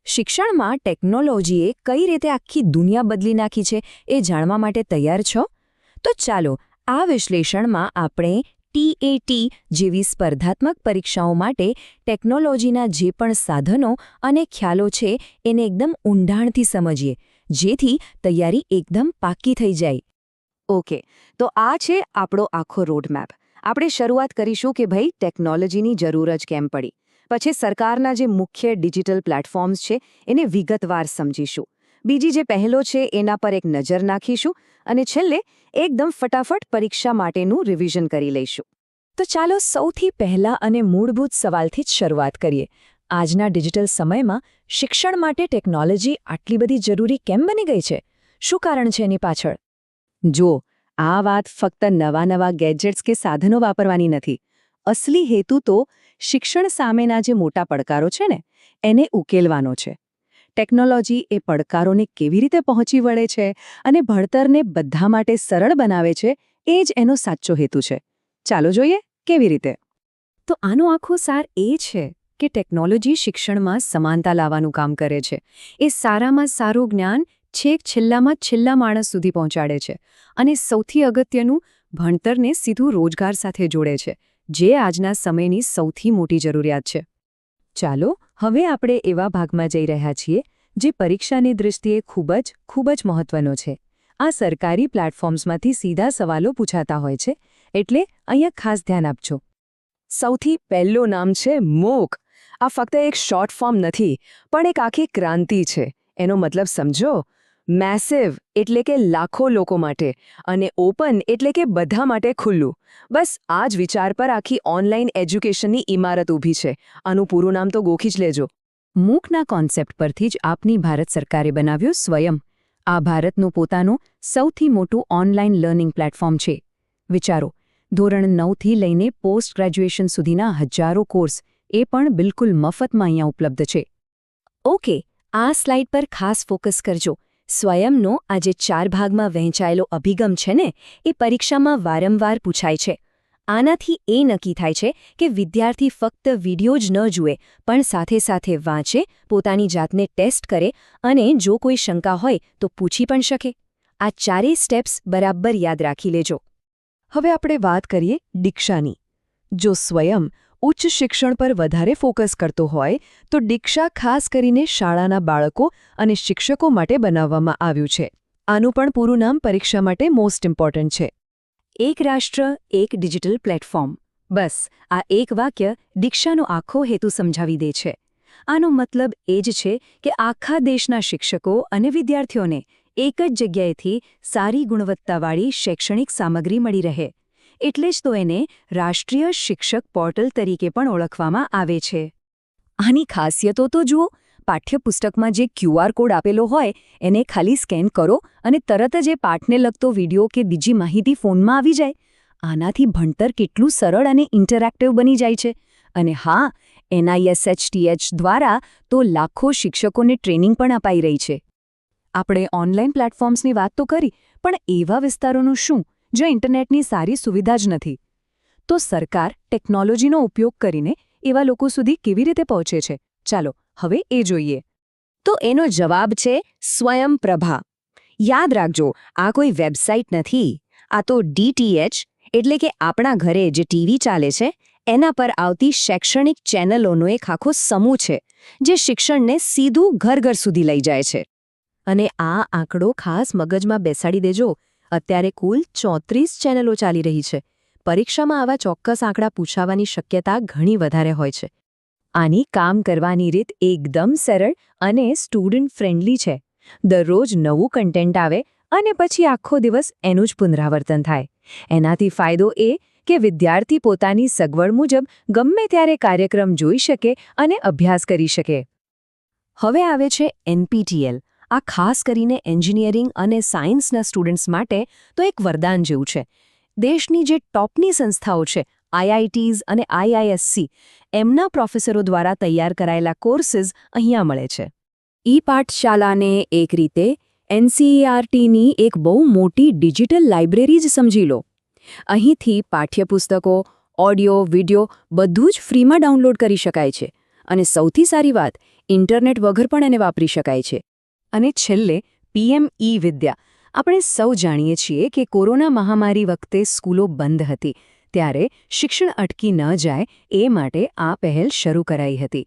શિક્ષણમાં ટેકનોલોજીએ કઈ રીતે આખી દુનિયા બદલી નાખી છે એ જાણવા માટે તૈયાર છો? તો ચાલો આ વિશ્લેષણમાં આપણે ટીએટી જેવી સ્પર્ધાત્મક પરીક્ષાઓ માટે ટેકનોલોજીના જે પણ સાધનો અને ખ્યાલો છે એને એકદમ ઊંડાણથી સમજીએ, જેથી તૈયારી એકદમ પાક્કી થઈ જાય. ઓકે, તો આ છે આપણો આખો રોડમેપ. આપણે શરૂઆત કરીશું કે ભાઈ ટેકનોલોજીની જરૂર જ કેમ પડી. પછી સરકારના જે મુખ્ય ડિજિટલ પ્લેટફોર્મ્સ છે એને વિગતવાર સમજીશું. બીજી જે પહેલો છે એના પર એક નજર નાખીશું અને છેલ્લે એકદમ ફટાફટ પરીક્ષા માટેનું રિવિઝન કરી લઈશું. તો ચાલો સૌથી પહેલા અને મૂળભૂત સવાલથી જ શરૂઆત કરીએ. આજના ડિજિટલ સમયમાં શિક્ષણ માટે ટેકનોલોજી આટલી બધી જરૂરી કેમ બની ગઈ છે? શું કારણ છે એની પાછળ? જો, આ વાત ફક્ત નવા ગેજેટ્સ કે સાધનો વાપરવાની નથી. અસલી હેતુ તો શિક્ષણ સામેના જે મોટા પડકારો છે ને એને ઉકેલવાનો છે. ટેકનોલોજી એ પડકારોને કેવી રીતે પહોંચી વળે છે અને ભણતરને બધા માટે સરળ બનાવે છે, એ જ એનો સાચો હેતુ છે. ચાલો જોઈએ કેવી રીતે. તો આનો આખો સાર એ છે કે ટેકનોલોજી શિક્ષણમાં સમાનતા લાવવાનું કામ કરે છે. એ સારામાં સારું જ્ઞાન છેક છેલ્લામાં છેલ્લા માણસ સુધી પહોંચાડે છે અને સૌથી અગત્યનું, ભણતરને સીધું રોજગાર સાથે જોડે છે, જે આજના સમયની સૌથી મોટી જરૂરિયાત છે. ચાલો હવે આપણે એવા ભાગમાં જઈ રહ્યા છીએ જે પરીક્ષાની દૃષ્ટિએ ખૂબ જ મહત્વનો છે. આ સરકારી પ્લેટફોર્મ્સમાંથી સીધા સવાલો પૂછાતા હોય છે, એટલે અહીંયા ખાસ ધ્યાન આપજો. સૌથી પહેલું નામ છે MOOC. આ ફક્ત એક શોર્ટ ફોર્મ નથી, પણ એક આખી ક્રાંતિ છે. એનો મતલબ સમજો. મેસિવ એટલે કે લાખો લોકો માટે, અને ઓપન એટલે કે બધા માટે ખુલ્લું. બસ આ જ વિચાર પર આખી ઓનલાઈન એજ્યુકેશનની ઇમારત ઊભી છે. આનું પૂરું નામ તો ગોખી જ લેજો. MOOCના કોન્સેપ્ટ પરથી જ આપની ભારત સરકારે બનાવ્યું સ્વયં. આ ભારતનું પોતાનું સૌથી મોટું ઓનલાઈન લર્નિંગ પ્લેટફોર્મ છે. વિચારો, ધોરણ 9થી લઈને પોસ્ટ ગ્રેજ્યુએશન સુધીના હજારો કોર્સ, એ પણ બિલકુલ મફતમાં અહીંયા ઉપલબ્ધ છે. ઓકે, આ સ્લાઇડ પર ખાસ ફોકસ કરજો. સ્વયંનો આ જે 4 ભાગમાં વહેંચાયેલો અભિગમ છે ને, એ પરીક્ષામાં વારંવાર પૂછાય છે. આનાથી એ નક્કી થાય છે કે વિદ્યાર્થી ફક્ત વિડિયો જ ન જુએ, પણ સાથે સાથે વાંચે, પોતાની જાતને ટેસ્ટ કરે અને જો કોઈ શંકા હોય તો પૂછી પણ શકે. આ 4 સ્ટેપ્સ બરાબર યાદ રાખી લેજો. હવે આપણે વાત કરીએ દીક્ષાની. જો સ્વયં ઉચ્ચ શિક્ષણ પર વધારે ફોકસ કરતો હોય તો દીક્ષા ખાસ કરીને શાળાના બાળકો અને શિક્ષકો માટે બનાવવામાં આવ્યું છે. આનું પણ પૂરું નામ પરીક્ષા માટે મોસ્ટ ઇમ્પોર્ટન્ટ છે. એક રાષ્ટ્ર, એક ડિજિટલ પ્લેટફોર્મ. બસ આ એક વાક્ય દીક્ષાનો આખો હેતુ સમજાવી દે છે. આનો મતલબ એ જ છે કે આખા દેશના શિક્ષકો અને વિદ્યાર્થીઓને એક જ જગ્યાએથી સારી ગુણવત્તાવાળી શૈક્ષણિક સામગ્રી મળી રહે. એટલે જ તો એને રાષ્ટ્રીય શિક્ષક પોર્ટલ તરીકે પણ ઓળખવામાં આવે છે. આની ખાસિયતો તો જુઓ. પાઠ્યપુસ્તકમાં જે QR કોડ આપેલો હોય એને ખાલી સ્કેન કરો અને તરત જ એ પાઠને લગતો વિડિયો કે બીજી માહિતી ફોનમાં આવી જાય. આનાથી ભણતર કેટલું સરળ અને ઇન્ટરેક્ટિવ બની જાય છે. અને હા, NISHTH દ્વારા તો લાખો શિક્ષકોને ટ્રેનિંગ પણ અપાઈ રહી છે. આપણે ઓનલાઈન પ્લેટફોર્મ્સની વાત તો કરી, પણ એવા વિસ્તારોનું શું જો ઇન્ટરનેટની સારી સુવિધા જ નથી? તો સરકાર ટેકનોલોજીનો ઉપયોગ કરીને એવા લોકો સુધી કેવી રીતે પહોંચે છે? ચાલો હવે એ જોઈએ. તો એનો જવાબ છે સ્વયંપ્રભા. યાદ રાખજો, આ કોઈ વેબસાઇટ નથી. આ તો DTH એટલે કે આપણા ઘરે જે ટીવી ચાલે છે એના પર આવતી શૈક્ષણિક ચેનલોનો એક આખો સમૂહ છે, જે શિક્ષણને સીધું ઘર સુધી લઈ જાય છે. અને આ આંકડો ખાસ મગજમાં બેસાડી દેજો. અત્યારે કુલ 34 ચેનલો ચાલી રહી છે. પરીક્ષામાં આવા ચોક્કસ આંકડા પૂછાવાની શક્યતા ઘણી વધારે હોય છે. આની કામ કરવાની રીત એકદમ સરળ અને સ્ટુડન્ટ ફ્રેન્ડલી છે. દરરોજ નવું કન્ટેન્ટ આવે અને પછી આખો દિવસ એનું જ પુનરાવર્તન થાય. એનાથી ફાયદો એ કે વિદ્યાર્થી પોતાની સગવડ મુજબ ગમે ત્યારે કાર્યક્રમ જોઈ શકે અને અભ્યાસ કરી શકે. હવે આવે છે NPTEL. આ ખાસ કરીને એન્જિનિયરિંગ અને સાયન્સના સ્ટુડન્ટ્સ માટે તો એક વરદાન જેવું છે. દેશની જે ટોપની સંસ્થાઓ છે, IITs અને IISc, એમના પ્રોફેસરો દ્વારા તૈયાર કરાયેલા કોર્સિસ અહીંયા મળે છે. પાઠશાલાને એક રીતે NCERTની એક બહુ મોટી ડિજિટલ લાઇબ્રેરી જ સમજી લો. અહીંથી પાઠ્યપુસ્તકો, ઓડિયો, વિડિયો બધું જ ફ્રીમાં ડાઉનલોડ કરી શકાય છે. અને સૌથી સારી વાત ઇન્ટરનેટ વગર પણ એને વાપરી શકાય છે. અને છેલ્લે પીએમ વિદ્યા. આપણે સૌ જાણીએ છીએ કે કોરોના મહામારી વખતે સ્કૂલો બંધ હતી ત્યારે શિક્ષણ અટકી ન જાય એ માટે આ પહેલ શરૂ કરાઈ હતી.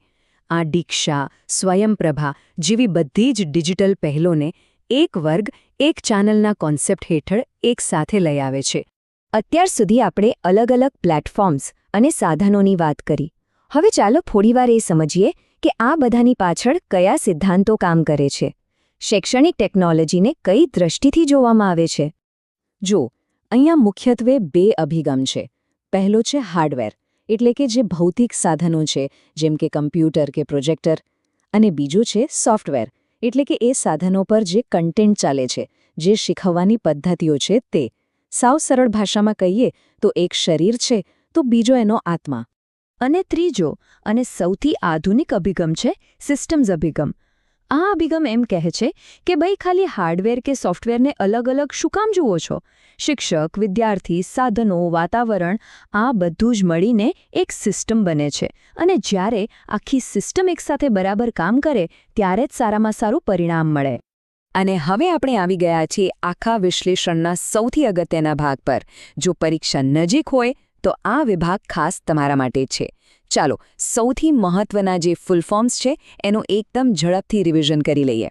આ દીક્ષા, સ્વયંપ્રભા જેવી બધી જ ડિજિટલ પહેલોને એક વર્ગ, એક ચેનલના કોન્સેપ્ટ હેઠળ એક સાથે લઈ આવે છે. અત્યાર સુધી આપણે અલગ અલગ પ્લેટફોર્મ્સ અને સાધનોની વાત કરી. હવે ચાલો થોડીવાર એ સમજીએ કે આ બધાની પાછળ કયા સિદ્ધાંતો કામ કરે છે. શૈક્ષણિક ટેકનોલોજીને કઈ દ્રષ્ટિથી જોવામાં આવે છે? જો, અહીંયા મુખ્યત્વે 2 અભિગમ છે. પહેલો છે હાર્ડવેર, એટલે કે જે ભૌતિક સાધનો છે, જેમ કે કમ્પ્યુટર કે પ્રોજેક્ટર. અને બીજું છે સોફ્ટવેર, એટલે કે એ સાધનો પર જે કન્ટેન્ટ ચાલે છે, જે શીખવવાની પદ્ધતિઓ છે તે. સાવ સરળ ભાષામાં કહીએ તો એક શરીર છે તો બીજો એનો આત્મા. અને ત્રીજો અને સૌથી આધુનિક અભિગમ છે સિસ્ટમ્સ અભિગમ. આ અભિગમ એમ કહે છે કે ભાઈ ખાલી હાર્ડવેર કે સોફ્ટવેરને અલગ અલગ શું કામ જુઓ છો? શિક્ષક, વિદ્યાર્થી, સાધનો, વાતાવરણ આ બધું જ મળીને એક સિસ્ટમ બને છે. અને જ્યારે આખી સિસ્ટમ એકસાથે બરાબર કામ કરે ત્યારે જ સારામાં સારું પરિણામ મળે. અને હવે આપણે આવી ગયા છીએ આખા વિશ્લેષણના સૌથી અગત્યના ભાગ પર. જો પરીક્ષા નજીક હોય તો આ વિભાગ ખાસ તમારા માટે છે. ચાલો, સૌથી મહત્વના જે ફૂલ ફોર્મ્સ છે એનું એકદમ ઝડપથી રિવિઝન કરી લઈએ.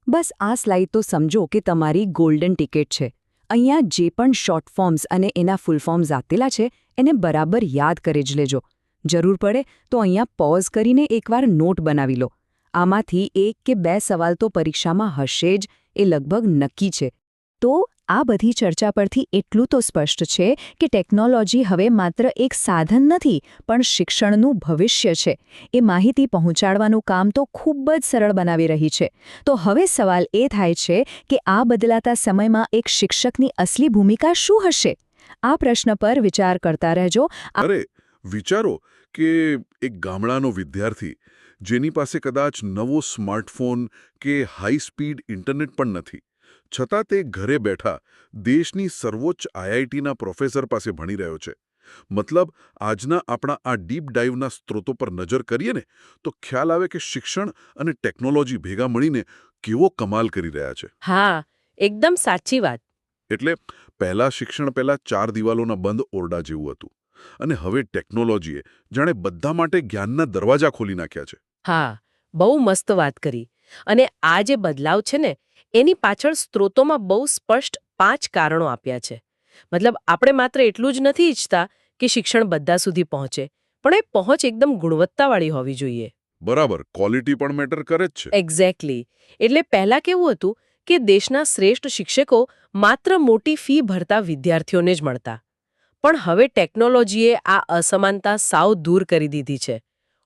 બસ આ સ્લાઇડ તો સમજો કે તમારી ગોલ્ડન ટિકિટ છે. અહીંયા જે પણ શોર્ટ ફોર્મ્સ અને એના ફૂલ ફોર્મ્સ આપેલા છે એને બરાબર યાદ કરી જ લેજો. જરૂર પડે તો અહીંયા પોઝ કરીને એકવાર નોટ બનાવી લો. આમાંથી 1 કે 2 સવાલ તો પરીક્ષામાં હશે જ, એ લગભગ નક્કી છે. તો આ બધી ચર્ચા પરથી એટલું તો સ્પષ્ટ છે કે ટેકનોલોજી હવે માત્ર એક સાધન નથી પણ શિક્ષણનું ભવિષ્ય છે. એ માહિતી પહોંચાડવાનું કામ તો ખૂબ જ સરળ બનાવી રહી છે. તો હવે સવાલ એ થાય છે કે આ બદલાતા સમયમાં એક શિક્ષકની અસલી ભૂમિકા શું હશે? આ પ્રશ્ન પર વિચાર કરતા રહેજો. અરે વિચારો કે એક ગામડાનો વિદ્યાર્થી જેની પાસે કદાચ નવો સ્માર્ટફોન કે હાઈ સ્પીડ ઇન્ટરનેટ પણ નથી, છતાં તે ઘરે બેઠા દેશની સર્વોચ્ચ આઈઆઈટીના પ્રોફેસર પાસે ભણી રહ્યો છે. મતલબ, આજના આપણા આ ડીપ ડાઇવના સ્ત્રોતો પર નજર કરીએ ને તો ખ્યાલ આવે કે શિક્ષણ અને ટેકનોલોજી ભેગા મળીને કેવો કમાલ કરી રહ્યા છે. હા, એકદમ સાચી વાત. એટલે પહેલા શિક્ષણ પહેલા 4 દિવાલોના બંધ ઓરડા જેવું હતું અને હવે ટેકનોલોજીએ જાણે બધા માટે જ્ઞાનના દરવાજા ખોલી નાખ્યા છે. હા, બહુ મસ્ત વાત કરી. અને આ જે બદલાવ છે ને એની પાછળ સ્ત્રોતોમાં બહુ સ્પષ્ટ 5 કારણો આપ્યા છે. મતલબ, આપણે માત્ર એટલું જ નથી ઈચ્છતા કે શિક્ષણ બધા સુધી પહોંચે, પણ એ પહોંચ એકદમ ગુણવત્તાવાળી હોવી જોઈએ. બરાબર, ક્વોલિટી પણ મેટર કરે જ છે. એક્ઝેક્ટલી. એટલે પહેલા કેવું હતું કે દેશના શ્રેષ્ઠ શિક્ષકો માત્ર મોટી ફી ભરતા વિદ્યાર્થીઓને જ મળતા. પણ હવે ટેકનોલોજીએ આ અસમાનતા સાવ દૂર કરી દીધી છે.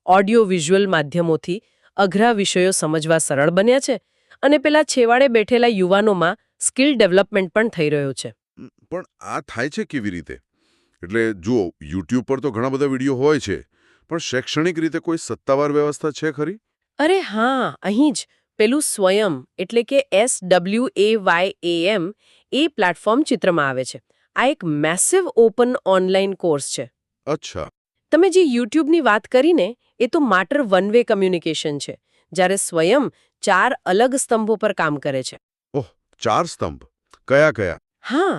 ઓડિયો વિઝ્યુઅલ માધ્યમોથી અઘરા વિષયો સમજવા સરળ બન્યા છે અને પેલા છેવાડે બેઠેલા યુવાનોમાં સ્કિલ ડેવલપમેન્ટ પણ થઈ રહ્યો છે. પણ આ થાય છે કેવી રીતે? એટલે જુઓ, યુટ્યુબ પર તો ઘણા બધા વિડીયો હોય છે, પણ શૈક્ષણિક રીતે કોઈ સત્તાવાર વ્યવસ્થા છે ખરી? અરે હા, અહીં જ પેલું સ્વયં એટલે કે SWAYAM એ પ્લેટફોર્મ ચિત્રમાં આવે છે. આ એક મેસિવ ઓપન ઓનલાઈન કોર્સ છે. અચ્છા. તમે જે યુટ્યુબની વાત કરીને એ તો માત્ર વન વે કમ્યુનિકેશન છે, જ્યારે સ્વયં 4 અલગ સ્તંભો પર કામ કરે છે. ઓહ, 4 સ્તંભ? કયા કયા? હા,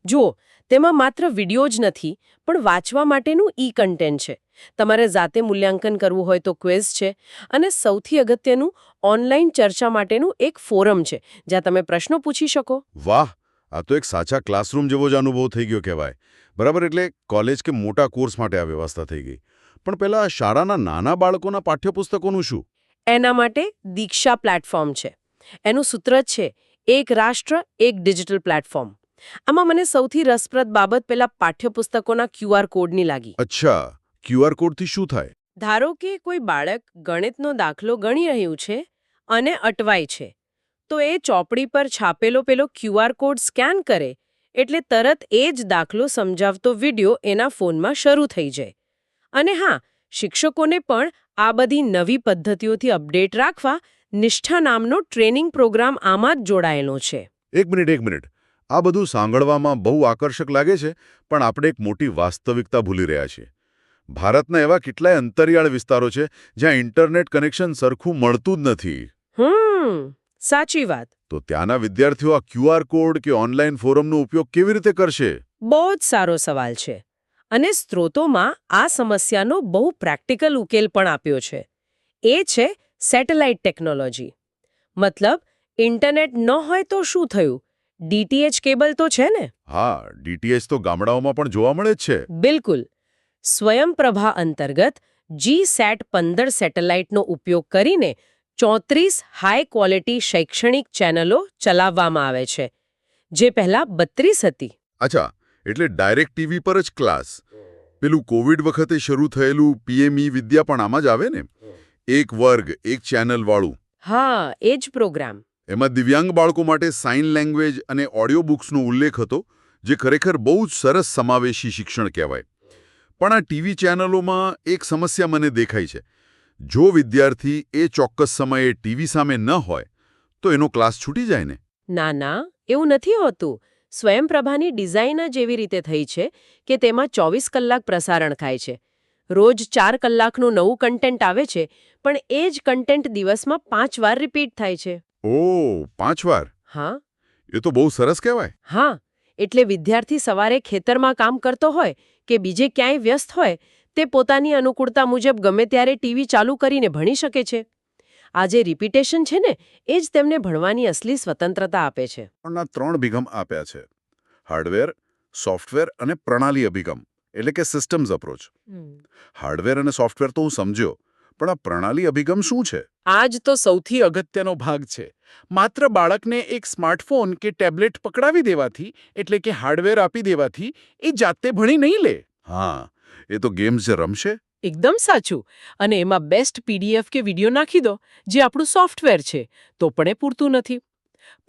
જુઓ, તેમાં માત્ર વિડીયો જ નથી પણ વાંચવા માટેનું કન્ટેન્ટ છે. તમારે જાતે મૂલ્યાંકન કરવું હોય તો ક્વિઝ છે અને સૌથી અગત્યનું ઓનલાઈન ચર્ચા માટેનું એક ફોરમ છે જ્યાં તમે પ્રશ્નો પૂછી શકો. વાહ, આ તો એક સાચા ક્લાસરૂમ જેવો જ અનુભવ થઈ ગયો કહેવાય. બરાબર, એટલે કોલેજ કે મોટા કોર્સ માટે આ વ્યવસ્થા થઈ ગઈ. પણ પેલા શાળાના નાના બાળકોના પાઠ્યપુસ્તકોનું શું? એના માટે દીક્ષા પ્લેટફોર્મ છે. એનું સૂત્ર છે એક રાષ્ટ્ર એક ડિજિટલ પ્લેટફોર્મ. આમાં મને સૌથી રસપ્રદ બાબત પેલા પાઠ્યપુસ્તકોના QR કોડની લાગી. અચ્છા, QR કોડથી શું થાય? ધારો કે કોઈ બાળક ગણિતનો દાખલો ગણી રહ્યું છે અને અટવાય છે, તો એ ચોપડી પર છાપેલો પેલો QR કોડ સ્કેન કરે એટલે તરત એ જ દાખલો સમજાવતો વિડિયો એના ફોનમાં શરૂ થઈ જાય. અને હા, શિક્ષકોને પણ આ બધી નવી પદ્ધતિઓથી અપડેટ રાખવા નિષ્ઠા નામનો ટ્રેનિંગ પ્રોગ્રામ આમાં જ જોડાયેલો છે. એક મિનિટ. આ બધું સાંભળવામાં બહુ આકર્ષક લાગે છે, પણ આપણે એક મોટી વાસ્તવિકતા ભૂલી રહ્યા છીએ. ભારતના એવા કેટલાય અંતરિયાળ વિસ્તારો છે જ્યાં ઇન્ટરનેટ કનેક્શન સરખું મળતું જ નથી. સાચી વાત. તો ત્યાંના વિદ્યાર્થીઓ આ QR કોડ કે ઓનલાઈન ફોરમનો ઉપયોગ કેવી રીતે કરશે? બહુ જ સારો સવાલ છે. અને સ્ત્રોતોમાં આ સમસ્યાનો બહુ પ્રેક્ટિકલ ઉકેલ પણ આપ્યો છે. એ છે સેટેલાઇટ ટેકનોલોજી. મતલબ ઇન્ટરનેટ ન હોય તો શું થયું? DTH કેબલ તો છે ને? હા, DTH તો ગામડાઓમાં પણ જોવા મળે જ છે. બિલકુલ. સ્વયંપ્રભા અંતર્ગત GSAT-15 સેટેલાઇટનો ઉપયોગ કરીને 34 હાઈ ક્વોલિટી શૈક્ષણિક ચેનલો ચલાવવામાં આવે છે, જે પહેલા 32 હતી. અચ્છા, એટલે ડાયરેક્ટ ટીવી પર જ ક્લાસ. પેલું કોવિડ વખતે શરૂ થયેલું PME વિદ્યા પણ આમાં જ આવે ને? એક વર્ગ, એક ચેનલ વાળું. હા, એ જ પ્રોગ્રામ. એમાં દિવ્યાંગ બાળકો માટે સાઇન લેંગ્વેજ અને ઓડિયો બુક્સનો ઉલ્લેખ હતો, જે ખરેખર બહુ જ સરસ સમાવેશી શિક્ષણ કહેવાય. પણ આ ટીવી ચેનલોમાં એક સમસ્યા મને દેખાય છે. જો વિદ્યાર્થી એ ચોક્કસ સમયે ટીવી સામે ન હોય તો એનો ક્લાસ છૂટી જાય ને? ના, એવું નથી હોતું. સ્વયંપ્રભાની ડિઝાઇન જ એવી રીતે થઈ છે કે તેમાં 24 કલાક પ્રસારણ થાય છે. રોજ 4 કલાકનું નવું કન્ટેન્ટ આવે છે, પણ એ જ કન્ટેન્ટ દિવસમાં 5 વાર રિપીટ થાય છે. ઓહ, 5 વાર? હા. એ તો બહુ સરસ કહેવાય. હા, એટલે વિદ્યાર્થી સવારે ખેતરમાં કામ કરતો હોય કે બીજે ક્યાંય વ્યસ્ત હોય, તે પોતાની અનુકૂળતા મુજબ ગમે ત્યારે ટીવી ચાલુ કરીને ભણી શકે છે. આ જે રિપીટેશન છે ને, એ જ તેમને ભણવાની અસલી સ્વતંત્રતા આપે છે. પણ આ 3 અભિગમ આપ્યા છે: હાર્ડવેર, સોફ્ટવેર અને પ્રણાલી અભિગમ, એટલે કે સિસ્ટમ્સ અપ્રોચ. હાર્ડવેર અને સોફ્ટવેર તો હું સમજ્યો, પણ આ પ્રણાલી અભિગમ શું છે? આ જ તો સૌથી અગત્યનો ભાગ છે. માત્ર બાળકને એક સ્માર્ટફોન કે ટેબ્લેટ પકડાવી દેવાથી, એટલે કે હાર્ડવેર આપી દેવાથી, એ જાતે ભણી નહીં લે. હા, એ તો ગેમ્સ જે રમશે. એકદમ સાચું. અને એમાં બેસ્ટ PDF કે વિડીયો નાખી દો, જે આપણું સોફ્ટવેર છે, તો પણ એ પૂરતું નથી.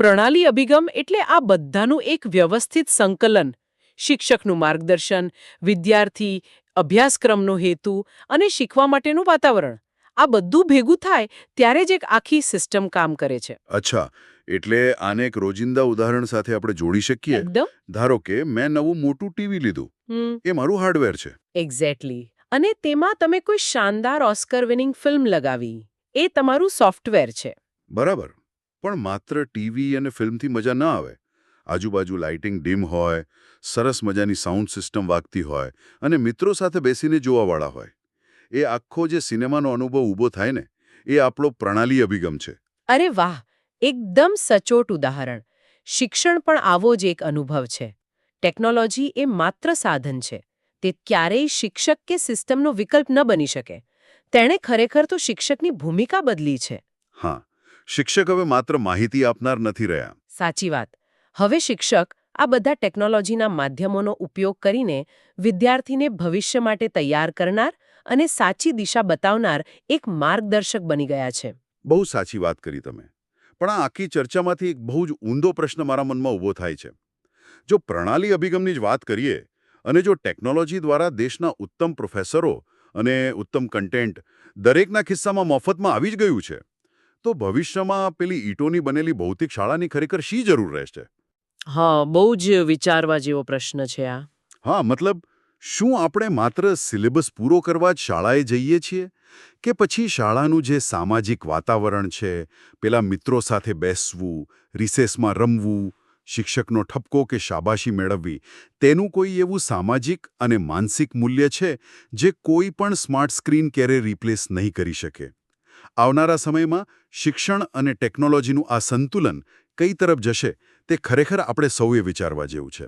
પ્રણાલી અભિગમ એટલે આ બધાનું એક વ્યવસ્થિત સંકલન. શિક્ષકનું માર્ગદર્શન, વિદ્યાર્થી, અભ્યાસક્રમનો હેતુ અને શીખવા માટેનું વાતાવરણ. આ બધું ભેગું થાય ત્યારે જ એક આખી સિસ્ટમ કામ કરે છે. અચ્છા, એટલે આને એક રોજિંદા ઉદાહરણ સાથે આપણે જોડી શકીએ. એકદમ. ધારો કે મેં નવું મોટું ટીવી લીધું. એ મારું હાર્ડવેર છે. એક્ઝેક્ટલી. અને તેમાં તમે કોઈ શાનદાર ઓસ્કર વિનિંગ ફિલ્મ લગાવી. એ તમારું સોફ્ટવેર છે. બરાબર. પણ માત્ર ટીવી અને ફિલ્મથી મજા ન આવે. આજુબાજુ લાઇટિંગ ડીમ હોય, સરસ મજાની સાઉન્ડ સિસ્ટમ વાગતી હોય અને મિત્રો સાથે બેસીને જોવાવાળા હોય. એ આખો જે સિનેમાનો અનુભવ ઊભો થાય ને, એ આપણો પ્રણાલી અભિગમ છે. અરે વાહ, એકદમ સચોટ ઉદાહરણ. શિક્ષણ પણ આવો જ એક અનુભવ છે. ટેકનોલોજી એ માત્ર સાધન છે. તે ક્યારેય શિક્ષક કે સિસ્ટમનો વિકલ્પ ન બની શકે. તેણે ખરેખર તો શિક્ષકની ભૂમિકા બદલી છે. હા, શિક્ષક હવે માત્ર માહિતી આપનાર નથી રહ્યા. સાચી વાત. હવે શિક્ષક આ બધા ટેકનોલોજીના માધ્યમોનો ઉપયોગ કરીને વિદ્યાર્થીને ભવિષ્ય માટે તૈયાર કરનાર અને સાચી દિશા બતાવનાર એક માર્ગદર્શક બની ગયા છે. બહુ સાચી વાત કરી તમે. પણ આ આખી ચર્ચામાંથી એક બહુ જ ઊંડો પ્રશ્ન મારા મનમાં ઊભો થાય છે. જો પ્રણાલી અભિગમની જ વાત કરીએ અને જો ટેકનોલોજી દ્વારા દેશના ઉત્તમ પ્રોફેસરો અને ઉત્તમ કન્ટેન્ટ દરેકના ખિસ્સામાં મફતમાં આવી જ ગયું છે, તો ભવિષ્યમાં પેલી ઈંટોની બનેલી ભૌતિક શાળાની ખરેખર શી જરૂર રહેશે? હા, બહુ જ વિચારવા જેવો પ્રશ્ન છે આ. હા, મતલબ શું આપણે માત્ર સિલેબસ પૂરો કરવા જ શાળાએ જઈએ છીએ? કે પછી શાળાનું જે સામાજિક વાતાવરણ છે, પેલા મિત્રો સાથે બેસવું, રિસેસમાં રમવું, શિક્ષકનો ઠપકો કે શાબાશી મેળવવી, તેનું કોઈ એવું સામાજિક અને માનસિક મૂલ્ય છે જે કોઈ પણ સ્માર્ટ સ્ક્રીન ક્યારેય રિપ્લેસ નહીં કરી શકે? આવનારા સમયમાં શિક્ષણ અને ટેકનોલોજીનું આ સંતુલન કઈ તરફ જશે તે ખરેખર આપણે સૌએ વિચારવા જેવું છે.